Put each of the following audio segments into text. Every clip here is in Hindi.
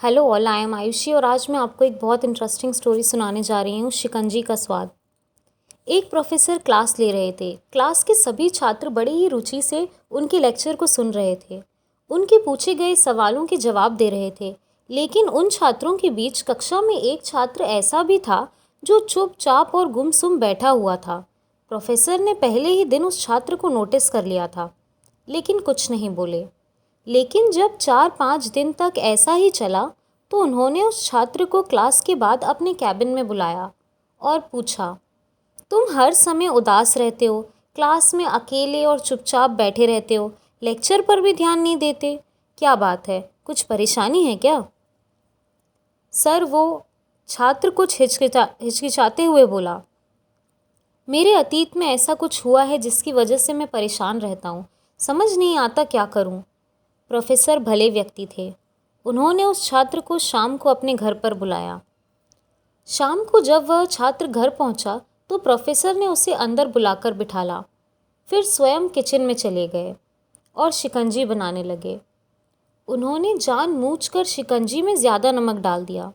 Hello all, I am Ayushi और आज मैं आपको एक बहुत इंटरेस्टिंग स्टोरी सुनाने जा रही हूँ, शिकंजी का स्वाद। एक प्रोफेसर क्लास ले रहे थे। क्लास के सभी छात्र बड़ी ही रुचि से उनके लेक्चर को सुन रहे थे। उनके पूछे गए सवालों के जवाब दे रहे थे। लेकिन उन छात्रों के बीच कक्षा में एक छात्र ऐसा भी था जो चुपचाप और गुमसुम बैठा हुआ था। प्रोफेसर ने पहले ही दिन उस छात्र को नोटिस कर लिया था, लेकिन कुछ नहीं बोले। लेकिन जब 4-5 दिन तक ऐसा ही चला तो उन्होंने उस छात्र को क्लास के बाद अपने कैबिन में बुलाया और पूछा, तुम हर समय उदास रहते हो, क्लास में अकेले और चुपचाप बैठे रहते हो, लेक्चर पर भी ध्यान नहीं देते, क्या बात है, कुछ परेशानी है क्या? सर, वो छात्र कुछ हिचकिचाते हुए बोला, मेरे अतीत में ऐसा कुछ हुआ है जिसकी वजह से मैं परेशान रहता हूँ, समझ नहीं आता क्या करूँ। प्रोफेसर भले व्यक्ति थे। उन्होंने उस छात्र को शाम को अपने घर पर बुलाया। शाम को जब वह छात्र घर पहुंचा तो प्रोफेसर ने उसे अंदर बुलाकर बिठाला। फिर स्वयं किचन में चले गए और शिकंजी बनाने लगे। उन्होंने जानबूझकर शिकंजी में ज़्यादा नमक डाल दिया।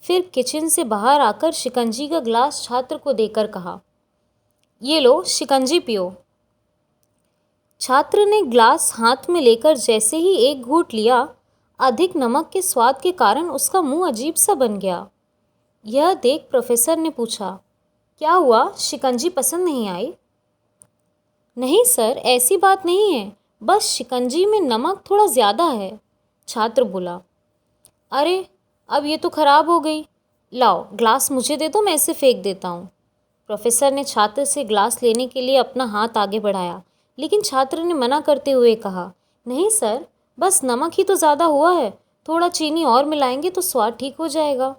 फिर किचन से बाहर आकर शिकंजी का ग्लास छात्र को देकर कहा, ये लो, शिकंजी पियो। छात्र ने ग्लास हाथ में लेकर जैसे ही एक घूंट लिया, अधिक नमक के स्वाद के कारण उसका मुंह अजीब सा बन गया। यह देख प्रोफेसर ने पूछा, क्या हुआ, शिकंजी पसंद नहीं आई? नहीं सर, ऐसी बात नहीं है, बस शिकंजी में नमक थोड़ा ज़्यादा है, छात्र बोला। अरे, अब ये तो खराब हो गई, लाओ ग्लास मुझे दे दो, मैं इसे फेंक देता हूँ। प्रोफेसर ने छात्र से ग्लास लेने के लिए अपना हाथ आगे बढ़ाया, लेकिन छात्र ने मना करते हुए कहा, नहीं सर, बस नमक ही तो ज़्यादा हुआ है, थोड़ा चीनी और मिलाएंगे तो स्वाद ठीक हो जाएगा।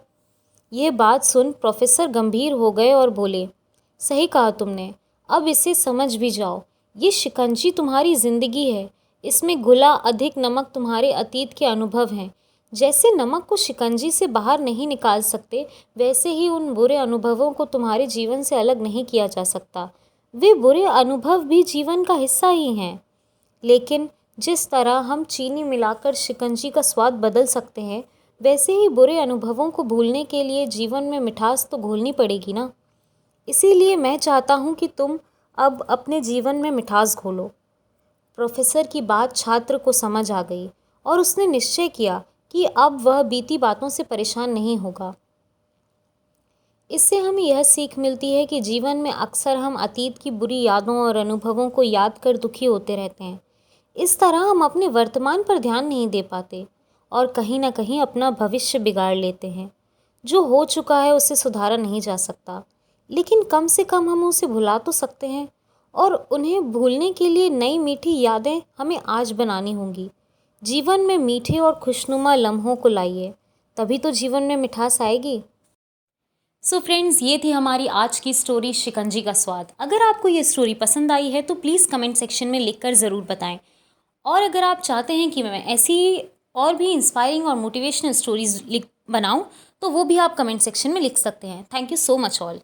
यह बात सुन प्रोफेसर गंभीर हो गए और बोले, सही कहा तुमने, अब इसे समझ भी जाओ, ये शिकंजी तुम्हारी ज़िंदगी है, इसमें घुला अधिक नमक तुम्हारे अतीत के अनुभव हैं। जैसे नमक को शिकंजी से बाहर नहीं निकाल सकते, वैसे ही उन बुरे अनुभवों को तुम्हारे जीवन से अलग नहीं किया जा सकता। वे बुरे अनुभव भी जीवन का हिस्सा ही हैं। लेकिन जिस तरह हम चीनी मिलाकर शिकंजी का स्वाद बदल सकते हैं, वैसे ही बुरे अनुभवों को भूलने के लिए जीवन में मिठास तो घोलनी पड़ेगी ना। इसीलिए मैं चाहता हूँ कि तुम अब अपने जीवन में मिठास घोलो। प्रोफेसर की बात छात्र को समझ आ गई और उसने निश्चय किया कि अब वह बीती बातों से परेशान नहीं होगा। इससे हमें यह सीख मिलती है कि जीवन में अक्सर हम अतीत की बुरी यादों और अनुभवों को याद कर दुखी होते रहते हैं। इस तरह हम अपने वर्तमान पर ध्यान नहीं दे पाते और कहीं ना कहीं अपना भविष्य बिगाड़ लेते हैं। जो हो चुका है उसे सुधारा नहीं जा सकता, लेकिन कम से कम हम उसे भुला तो सकते हैं, और उन्हें भूलने के लिए नई मीठी यादें हमें आज बनानी होंगी। जीवन में मीठे और खुशनुमा लम्हों को लाइए, तभी तो जीवन में मिठास आएगी। सो फ्रेंड्स, ये थी हमारी आज की स्टोरी, शिकंजी का स्वाद। अगर आपको ये स्टोरी पसंद आई है तो प्लीज़ कमेंट सेक्शन में लिखकर ज़रूर बताएं। और अगर आप चाहते हैं कि मैं ऐसी और भी इंस्पायरिंग और मोटिवेशनल स्टोरीज़ बनाऊं, तो वो भी आप कमेंट सेक्शन में लिख सकते हैं। Thank you so much all.